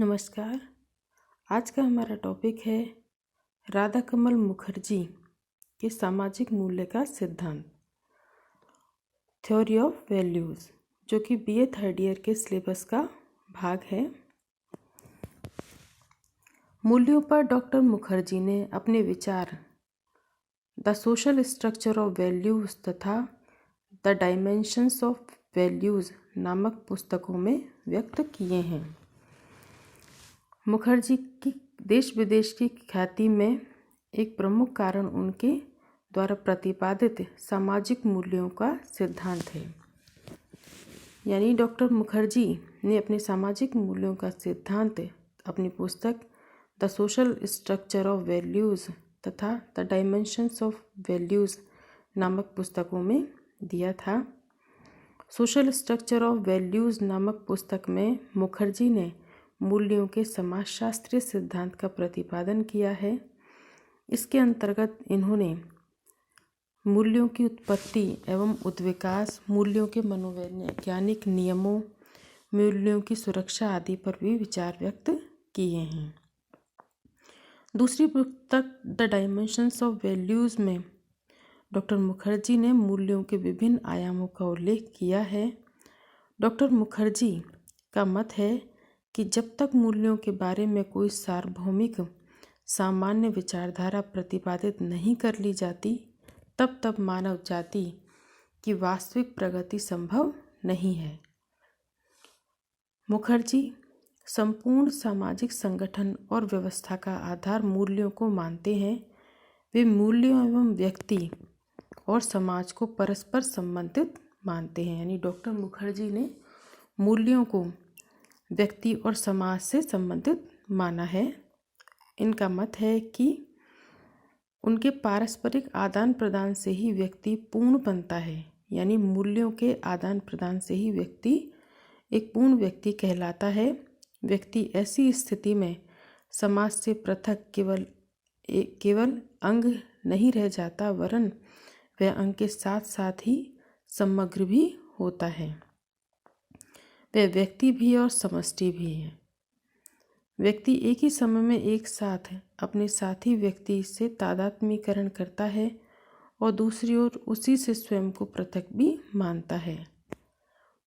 नमस्कार। आज का हमारा टॉपिक है राधा कमल मुखर्जी के सामाजिक मूल्य का सिद्धांत, थ्योरी ऑफ वैल्यूज़, जो कि बीए थर्ड ईयर के सिलेबस का भाग है। मूल्यों पर डॉक्टर मुखर्जी ने अपने विचार the social structure of values तथा द डायमेंशंस ऑफ वैल्यूज़ नामक पुस्तकों में व्यक्त किए हैं। मुखर्जी की देश विदेश की ख्याति में एक प्रमुख कारण उनके द्वारा प्रतिपादित सामाजिक मूल्यों का सिद्धांत है। यानी डॉक्टर मुखर्जी ने अपने सामाजिक मूल्यों का सिद्धांत अपनी पुस्तक the social structure of values तथा द डायमेंशंस ऑफ वैल्यूज़ नामक पुस्तकों में दिया था। सोशल स्ट्रक्चर ऑफ वैल्यूज़ नामक पुस्तक में मुखर्जी ने मूल्यों के समाजशास्त्रीय सिद्धांत का प्रतिपादन किया है। इसके अंतर्गत इन्होंने मूल्यों की उत्पत्ति एवं उद्विकास, मूल्यों के मनोवैज्ञानिक नियमों, मूल्यों की सुरक्षा आदि पर भी विचार व्यक्त किए हैं। दूसरी पुस्तक द डायमेंशंस ऑफ वैल्यूज़ में डॉक्टर मुखर्जी ने मूल्यों के विभिन्न आयामों का उल्लेख किया है। डॉक्टर मुखर्जी का मत है कि जब तक मूल्यों के बारे में कोई सार्वभौमिक सामान्य विचारधारा प्रतिपादित नहीं कर ली जाती, तब तक मानव जाति की वास्तविक प्रगति संभव नहीं है। मुखर्जी संपूर्ण सामाजिक संगठन और व्यवस्था का आधार मूल्यों को मानते हैं। वे मूल्यों एवं व्यक्ति और समाज को परस्पर संबंधित मानते हैं। यानी डॉक्टर मुखर्जी ने मूल्यों को व्यक्ति और समाज से संबंधित माना है। इनका मत है कि उनके पारस्परिक आदान प्रदान से ही व्यक्ति पूर्ण बनता है। यानी मूल्यों के आदान प्रदान से ही व्यक्ति एक पूर्ण व्यक्ति कहलाता है। व्यक्ति ऐसी स्थिति में समाज से पृथक केवल अंग नहीं रह जाता, वरन वह अंग के साथ साथ ही समग्र भी होता है। वह व्यक्ति भी और समष्टि भी है। व्यक्ति एक ही समय में एक साथ अपने साथी व्यक्ति से तादात्म्यीकरण करता है और दूसरी ओर उसी से स्वयं को पृथक भी मानता है।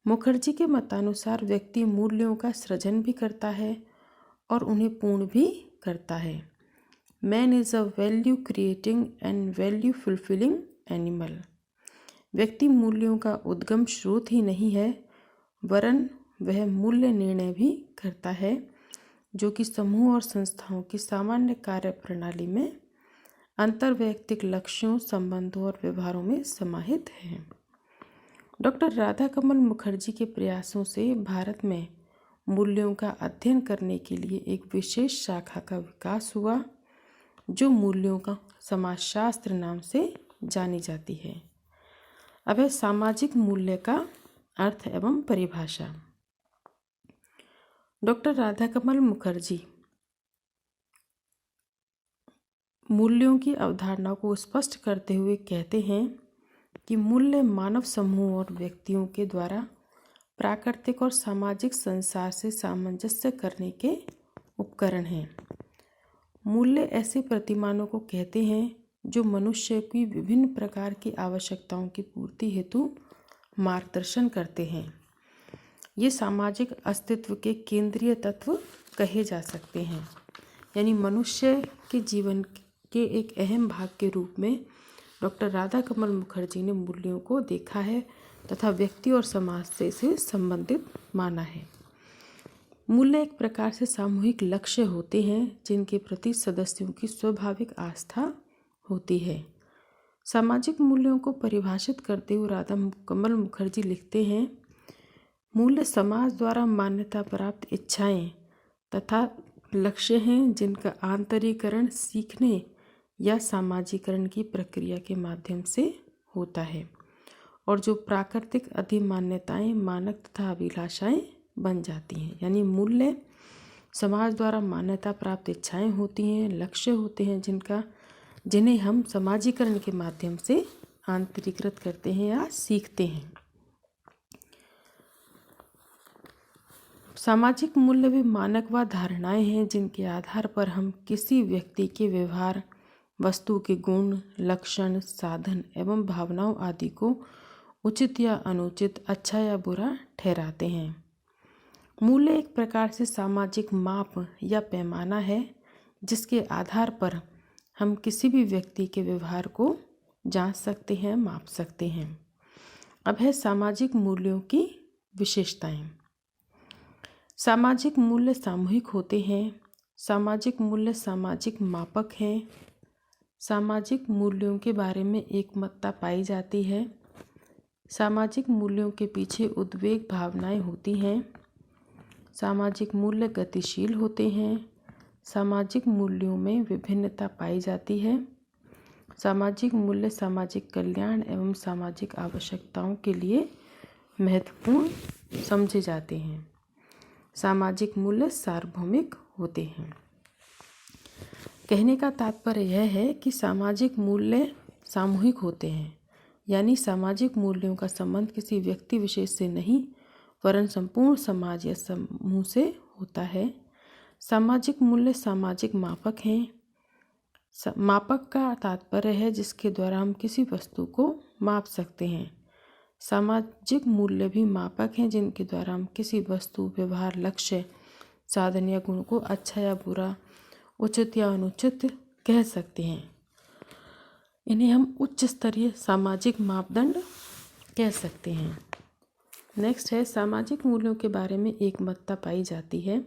मुखर्जी के मतानुसार व्यक्ति मूल्यों का सृजन भी करता है और उन्हें पूर्ण भी करता है। Man is a value creating and value fulfilling animal. व्यक्ति मूल्यों का उद्गम स्रोत ही नहीं है, वरन वह मूल्य निर्णय भी करता है, जो कि समूह और संस्थाओं की सामान्य कार्य प्रणाली में अंतर्वैयक्तिक लक्ष्यों, संबंधों और व्यवहारों में समाहित है। डॉक्टर राधा कमल मुखर्जी के प्रयासों से भारत में मूल्यों का अध्ययन करने के लिए एक विशेष शाखा का विकास हुआ, जो मूल्यों का समाजशास्त्र नाम से जानी जाती है। अब है सामाजिक मूल्य का अर्थ एवं परिभाषा। डॉक्टर राधा कमल मुखर्जी मूल्यों की अवधारणा को स्पष्ट करते हुए कहते हैं कि मूल्य मानव समूह और व्यक्तियों के द्वारा प्राकृतिक और सामाजिक संसार से सामंजस्य करने के उपकरण हैं। मूल्य ऐसे प्रतिमानों को कहते हैं जो मनुष्य की विभिन्न प्रकार की आवश्यकताओं की पूर्ति हेतु मार्गदर्शन करते हैं। ये सामाजिक अस्तित्व के केंद्रीय तत्व कहे जा सकते हैं। यानी मनुष्य के जीवन के एक अहम भाग के रूप में डॉक्टर राधा कमल मुखर्जी ने मूल्यों को देखा है तथा व्यक्ति और समाज से इसे संबंधित माना है। मूल्य एक प्रकार से सामूहिक लक्ष्य होते हैं जिनके प्रति सदस्यों की स्वाभाविक आस्था होती है। सामाजिक मूल्यों को परिभाषित करते हुए राधा कमल मुखर्जी लिखते हैं, मूल्य समाज द्वारा मान्यता प्राप्त इच्छाएं तथा लक्ष्य हैं जिनका आंतरीकरण सीखने या सामाजिकरण की प्रक्रिया के माध्यम से होता है और जो प्राकृतिक अधिमान्यताएं, मानक तथा अभिलाषाएं बन जाती हैं। यानी मूल्य समाज द्वारा मान्यता प्राप्त इच्छाएं होती हैं, लक्ष्य होते हैं जिन्हें हम समाजीकरण के माध्यम से आंतरीकृत करते हैं या सीखते हैं। सामाजिक मूल्य वे मानक व धारणाएं हैं जिनके आधार पर हम किसी व्यक्ति के व्यवहार, वस्तु के गुण, लक्षण, साधन एवं भावनाओं आदि को उचित या अनुचित, अच्छा या बुरा ठहराते हैं। मूल्य एक प्रकार से सामाजिक माप या पैमाना है जिसके आधार पर हम किसी भी व्यक्ति के व्यवहार को जांच सकते हैं, माप सकते हैं। अब है सामाजिक मूल्यों की विशेषताएं। सामाजिक मूल्य सामूहिक होते हैं। सामाजिक मूल्य सामाजिक मापक हैं। सामाजिक मूल्यों के बारे में एकमतता पाई जाती है। सामाजिक मूल्यों के पीछे उद्वेग भावनाएं होती हैं। सामाजिक मूल्य गतिशील होते हैं। सामाजिक मूल्यों में विभिन्नता पाई जाती है। सामाजिक मूल्य सामाजिक कल्याण एवं सामाजिक आवश्यकताओं के लिए महत्वपूर्ण समझे जाते हैं। सामाजिक मूल्य सार्वभौमिक होते हैं। कहने का तात्पर्य यह है कि सामाजिक मूल्य सामूहिक होते हैं, यानी सामाजिक मूल्यों का संबंध किसी व्यक्ति विशेष से नहीं वरन संपूर्ण समाज या समूह से होता है। सामाजिक मूल्य सामाजिक मापक हैं। मापक का तात्पर्य है जिसके द्वारा हम किसी वस्तु को माप सकते हैं। सामाजिक मूल्य भी मापक हैं जिनके द्वारा हम किसी वस्तु, व्यवहार, लक्ष्य, साधन या गुण को अच्छा या बुरा, उचित या अनुचित कह सकते हैं। इन्हें हम उच्च स्तरीय सामाजिक मापदंड कह सकते हैं। नेक्स्ट है सामाजिक मूल्यों के बारे में एकमतता पाई जाती है।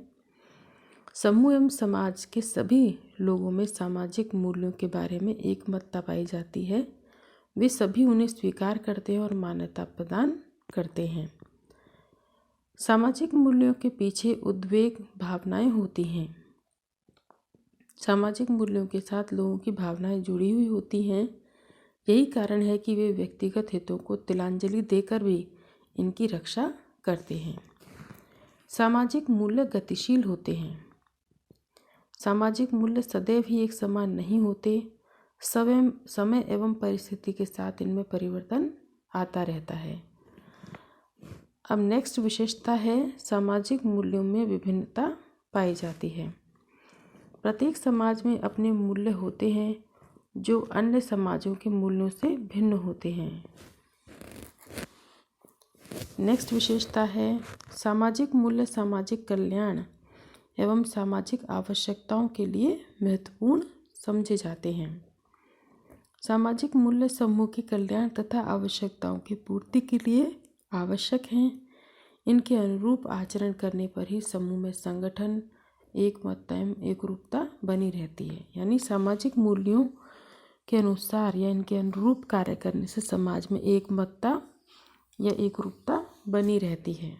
समूह एवं समाज के सभी लोगों में सामाजिक मूल्यों के बारे में एकमतता पाई जाती है। वे सभी उन्हें स्वीकार करते हैं और मान्यता प्रदान करते हैं। सामाजिक मूल्यों के पीछे उद्वेग भावनाएं होती हैं। सामाजिक मूल्यों के साथ लोगों की भावनाएं जुड़ी हुई होती हैं। यही कारण है कि वे व्यक्तिगत हितों को तिलांजलि देकर भी इनकी रक्षा करते हैं। सामाजिक मूल्य गतिशील होते हैं। सामाजिक मूल्य सदैव ही एक समान नहीं होते। समय एवं परिस्थिति के साथ इनमें परिवर्तन आता रहता है। अब नेक्स्ट विशेषता है सामाजिक मूल्यों में विभिन्नता पाई जाती है। प्रत्येक समाज में अपने मूल्य होते हैं जो अन्य समाजों के मूल्यों से भिन्न होते हैं। नेक्स्ट विशेषता है सामाजिक मूल्य सामाजिक कल्याण एवं सामाजिक आवश्यकताओं के लिए महत्वपूर्ण समझे जाते हैं। सामाजिक मूल्य समूह के कल्याण तथा आवश्यकताओं की पूर्ति के लिए आवश्यक हैं। इनके अनुरूप आचरण करने पर ही समूह में संगठन, एकमतता एवं एकरूपता बनी रहती है। यानी सामाजिक मूल्यों के अनुसार या इनके अनुरूप कार्य करने से समाज में एकमतता या एकरूपता बनी रहती है।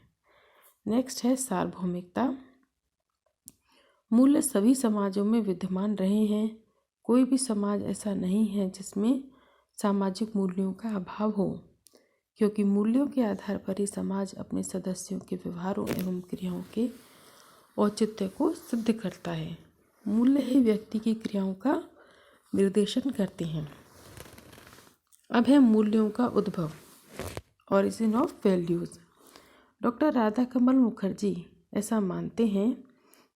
नेक्स्ट है सार्वभौमिकता। मूल्य सभी समाजों में विद्यमान रहे हैं। कोई भी समाज ऐसा नहीं है जिसमें सामाजिक मूल्यों का अभाव हो, क्योंकि मूल्यों के आधार पर ही समाज अपने सदस्यों के व्यवहारों एवं क्रियाओं के औचित्य को सिद्ध करता है। मूल्य ही व्यक्ति की क्रियाओं का निर्देशन करते हैं। अब है मूल्यों का उद्भव, origin of values. Doctor Radhakamal Mukherjee ऐसा मानते हैं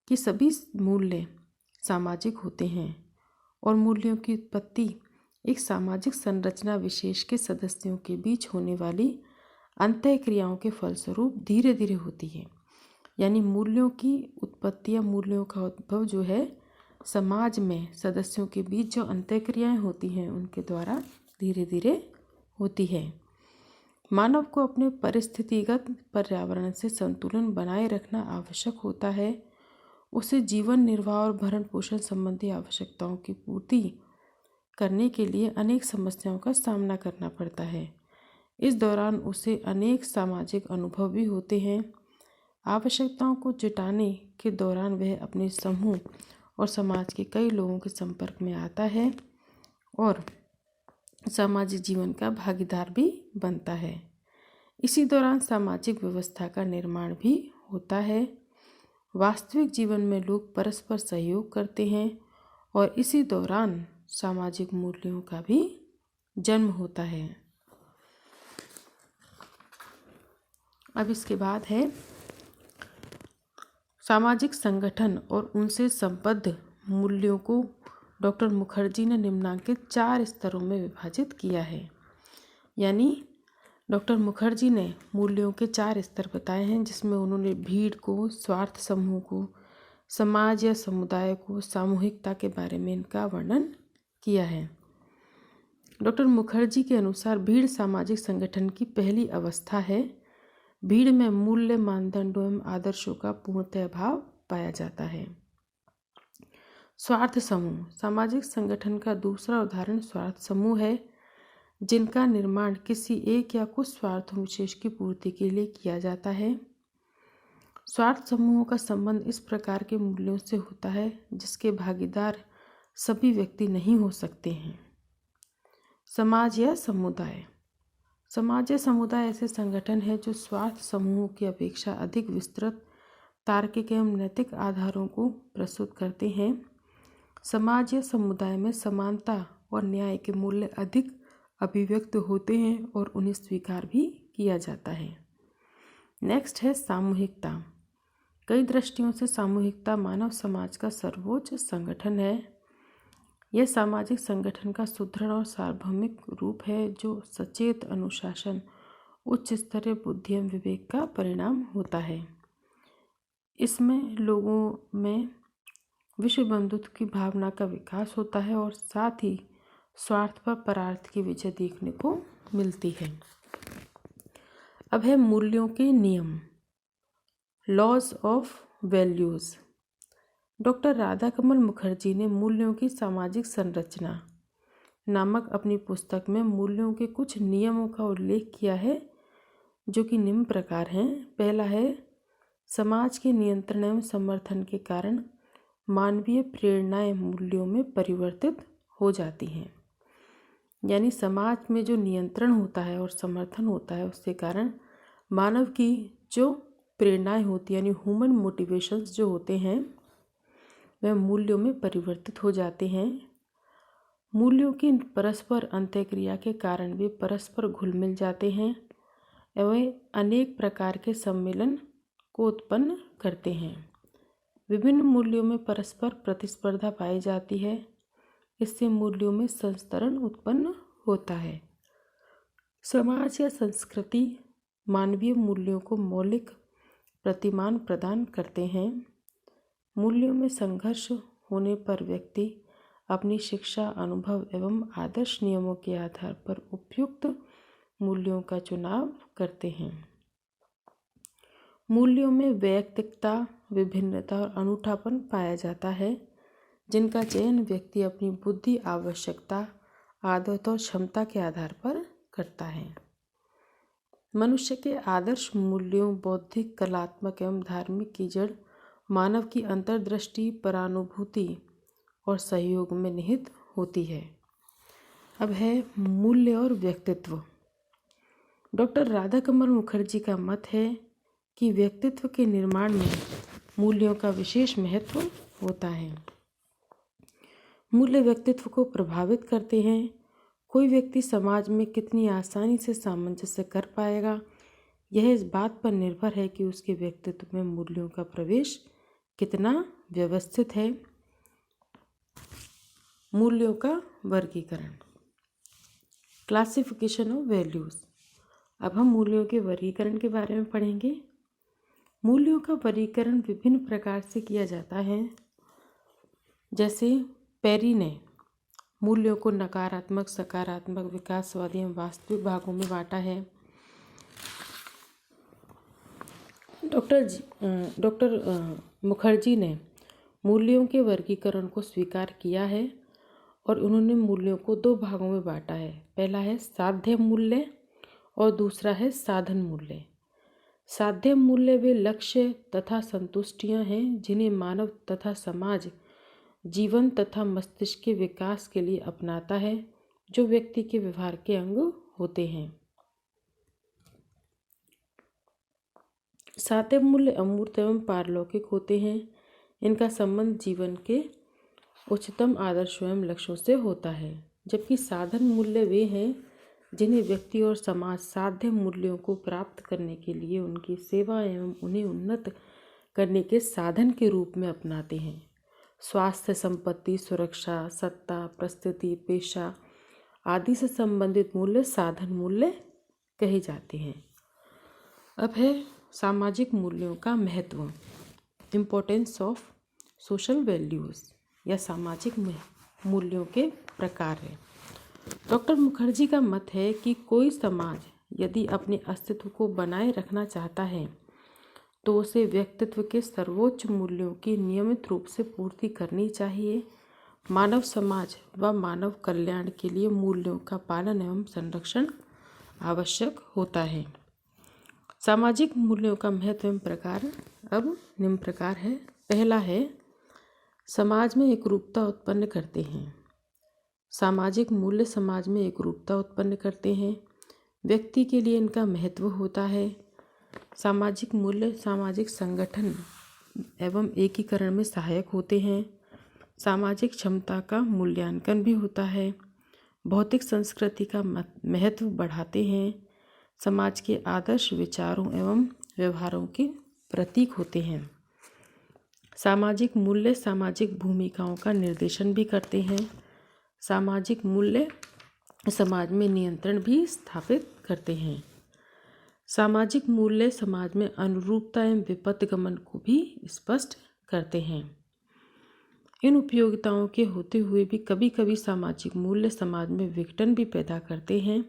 कि सभी मूल्य सामाजिक होते हैं और मूल्यों की उत्पत्ति एक सामाजिक संरचना विशेष के सदस्यों के बीच होने वाली अंतःक्रियाओं के फलस्वरूप धीरे धीरे होती है। यानी मूल्यों की उत्पत्ति या मूल्यों का उद्भव जो है समाज में सदस्यों के बीच जो अंतःक्रियाएं होती हैं उनके द्वारा धीरे धीरे होती है। मानव को अपने परिस्थितिगत पर्यावरण से संतुलन बनाए रखना आवश्यक होता है। उसे जीवन निर्वाह और भरण पोषण संबंधी आवश्यकताओं की पूर्ति करने के लिए अनेक समस्याओं का सामना करना पड़ता है। इस दौरान उसे अनेक सामाजिक अनुभव भी होते हैं। आवश्यकताओं को जुटाने के दौरान वह अपने समूह और समाज के कई लोगों के संपर्क में आता है और सामाजिक जीवन का भागीदार भी बनता है। इसी दौरान सामाजिक व्यवस्था का निर्माण भी होता है। वास्तविक जीवन में लोग परस्पर सहयोग करते हैं और इसी दौरान सामाजिक मूल्यों का भी जन्म होता है। अब इसके बाद है सामाजिक संगठन और उनसे संबद्ध मूल्यों को डॉक्टर मुखर्जी ने निम्नांकित 4 स्तरों में विभाजित किया है। यानी डॉक्टर मुखर्जी ने मूल्यों के 4 स्तर बताए हैं, जिसमें उन्होंने भीड़ को, स्वार्थ समूह को, समाज या समुदाय को, सामूहिकता के बारे में इनका वर्णन किया है। डॉक्टर मुखर्जी के अनुसार भीड़ सामाजिक संगठन की पहली अवस्था है। भीड़ में मूल्य, मानदंडों एवं आदर्शों का पूर्णतः अभाव पाया जाता है। स्वार्थ समूह सामाजिक संगठन का दूसरा उदाहरण स्वार्थ समूह है, जिनका निर्माण किसी एक या कुछ स्वार्थों विशेष की पूर्ति के लिए किया जाता है। स्वार्थ समूहों का संबंध इस प्रकार के मूल्यों से होता है जिसके भागीदार सभी व्यक्ति नहीं हो सकते हैं। समाज या समुदाय समाज या समुदाय ऐसे संगठन है जो स्वार्थ समूहों की अपेक्षा अधिक विस्तृत, तार्किक एवं नैतिक आधारों को प्रस्तुत करते हैं। समाज या समुदाय में समानता और न्याय के मूल्य अधिक अभिव्यक्त होते हैं और उन्हें स्वीकार भी किया जाता है। नेक्स्ट है सामूहिकता। कई दृष्टियों से सामूहिकता मानव समाज का सर्वोच्च संगठन है। यह सामाजिक संगठन का सुदृढ़ और सार्वभौमिक रूप है जो सचेत अनुशासन, उच्च स्तरीय बुद्धि एवं विवेक का परिणाम होता है। इसमें लोगों में विश्व बंधुत्व की भावना का विकास होता है और साथ ही स्वार्थ पर परार्थ की विजय देखने को मिलती है। अब है मूल्यों के नियम, laws of values. Doctor Radhakamal Mukherjee ने मूल्यों की सामाजिक संरचना नामक अपनी पुस्तक में मूल्यों के कुछ नियमों का उल्लेख किया है, जो कि निम्न प्रकार हैं। पहला है, समाज के नियंत्रण एवं समर्थन के कारण मानवीय प्रेरणाएं मूल्यों में परिवर्तित हो जाती हैं। यानी समाज में जो नियंत्रण होता है और समर्थन होता है, उसके कारण मानव की जो प्रेरणाएं होती हैं, यानी ह्यूमन मोटिवेशंस जो होते हैं, वह मूल्यों में परिवर्तित हो जाते हैं। मूल्यों की परस्पर अंतःक्रिया के कारण वे परस्पर घुल मिल जाते हैं एवं अनेक प्रकार के सम्मेलन को उत्पन्न करते हैं। विभिन्न मूल्यों में परस्पर प्रतिस्पर्धा पाई जाती है। इससे मूल्यों में संस्तरण उत्पन्न होता है। समाज या संस्कृति मानवीय मूल्यों को मौलिक प्रतिमान प्रदान करते हैं। मूल्यों में संघर्ष होने पर व्यक्ति अपनी शिक्षा, अनुभव एवं आदर्श नियमों के आधार पर उपयुक्त मूल्यों का चुनाव करते हैं। मूल्यों में वैयक्तिकता, विभिन्नता और अनूठापन पाया जाता है, जिनका चयन व्यक्ति अपनी बुद्धि, आवश्यकता, आदत और क्षमता के आधार पर करता है। मनुष्य के आदर्श मूल्यों बौद्धिक, कलात्मक एवं धार्मिक की जड़ मानव की अंतर्दृष्टि, परानुभूति और सहयोग में निहित होती है। अब है मूल्य और व्यक्तित्व। डॉक्टर राधाकमल मुखर्जी का मत है कि व्यक्तित्व के निर्माण में मूल्यों का विशेष महत्व होता है। मूल्य व्यक्तित्व को प्रभावित करते हैं। कोई व्यक्ति समाज में कितनी आसानी से सामंजस्य कर पाएगा, यह इस बात पर निर्भर है कि उसके व्यक्तित्व में मूल्यों का प्रवेश कितना व्यवस्थित है। मूल्यों का वर्गीकरण, क्लासिफिकेशन ऑफ वैल्यूज़। अब हम मूल्यों के वर्गीकरण के बारे में पढ़ेंगे। मूल्यों का वर्गीकरण विभिन्न प्रकार से किया जाता है। जैसे पेरी ने मूल्यों को नकारात्मक, सकारात्मक, विकासवादी एवं वास्तविक भागों में बांटा है। डॉक्टर मुखर्जी ने मूल्यों के वर्गीकरण को स्वीकार किया है और उन्होंने मूल्यों को 2 भागों में बांटा है। पहला है साध्य मूल्य और दूसरा है साधन मूल्य। साध्य मूल्य वे लक्ष्य तथा संतुष्टियां हैं जिन्हें मानव तथा समाज जीवन तथा मस्तिष्क के विकास के लिए अपनाता है, जो व्यक्ति के व्यवहार के अंग होते हैं। साध्य मूल्य अमूर्त एवं पारलौकिक होते हैं। इनका संबंध जीवन के उच्चतम आदर्शों एवं लक्ष्यों से होता है, जबकि साधन मूल्य वे हैं जिन्हें व्यक्ति और समाज साध्य मूल्यों को प्राप्त करने के लिए उनकी सेवा एवं उन्हें उन्नत करने के साधन के रूप में अपनाते हैं। स्वास्थ्य, संपत्ति, सुरक्षा, सत्ता, प्रस्थिति, पेशा आदि से संबंधित मूल्य साधन मूल्य कहे जाते हैं। अब है सामाजिक मूल्यों का महत्व, इम्पोर्टेंस ऑफ सोशल वैल्यूज़ या सामाजिक मूल्यों के प्रकार है। डॉक्टर मुखर्जी का मत है कि कोई समाज यदि अपने अस्तित्व को बनाए रखना चाहता है तो उसे व्यक्तित्व के सर्वोच्च मूल्यों की नियमित रूप से पूर्ति करनी चाहिए। मानव समाज व मानव कल्याण के लिए मूल्यों का पालन एवं संरक्षण आवश्यक होता है। सामाजिक मूल्यों का महत्व एवं प्रकार अब निम्न प्रकार है। पहला है, समाज में एकरूपता उत्पन्न करते हैं। सामाजिक मूल्य समाज में एकरूपता उत्पन्न करते हैं। व्यक्ति के लिए इनका महत्व होता है। सामाजिक मूल्य सामाजिक संगठन एवं एकीकरण में सहायक होते हैं। सामाजिक क्षमता का मूल्यांकन भी होता है। भौतिक संस्कृति का महत्व बढ़ाते हैं। समाज के आदर्श विचारों एवं व्यवहारों के प्रतीक होते हैं। सामाजिक मूल्य सामाजिक भूमिकाओं का निर्देशन भी करते हैं। सामाजिक मूल्य समाज में नियंत्रण भी स्थापित करते हैं। सामाजिक मूल्य समाज में अनुरूपता एवं विपथगमन को भी स्पष्ट करते हैं। इन उपयोगिताओं के होते हुए भी कभी कभी सामाजिक मूल्य समाज में विघटन भी पैदा करते हैं।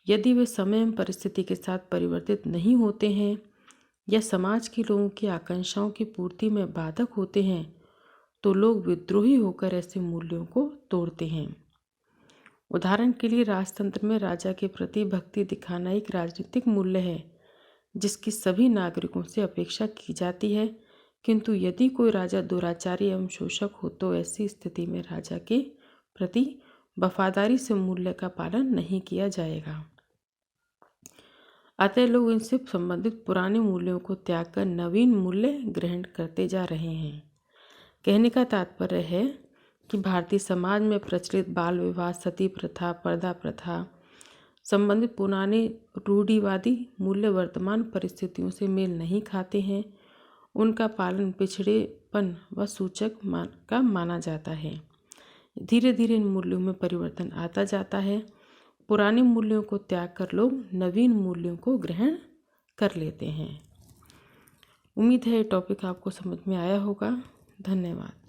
यदि वे समय एवं परिस्थिति के साथ परिवर्तित नहीं होते हैं या समाज के लोगों की आकांक्षाओं की पूर्ति में बाधक होते हैं तो लोग विद्रोही होकर ऐसे मूल्यों को तोड़ते हैं। उदाहरण के लिए राजतंत्र में राजा के प्रति भक्ति दिखाना एक राजनीतिक मूल्य है जिसकी सभी नागरिकों से अपेक्षा की जाती है, किंतु यदि कोई राजा दुराचारी एवं शोषक हो तो ऐसी स्थिति में राजा के प्रति वफादारी से मूल्य का पालन नहीं किया जाएगा। अतः लोग इनसे संबंधित पुराने मूल्यों को त्याग कर नवीन मूल्य ग्रहण करते जा रहे हैं। कहने का तात्पर्य है कि भारतीय समाज में प्रचलित बाल विवाह, सती प्रथा, पर्दा प्रथा संबंधित पुराने रूढ़िवादी मूल्य वर्तमान परिस्थितियों से मेल नहीं खाते हैं। उनका पालन पिछड़ेपन व सूचक का माना जाता है। धीरे धीरे इन मूल्यों में परिवर्तन आता जाता है। पुराने मूल्यों को त्याग कर लोग नवीन मूल्यों को ग्रहण कर लेते हैं। उम्मीद है ये टॉपिक आपको समझ में आया होगा। धन्यवाद।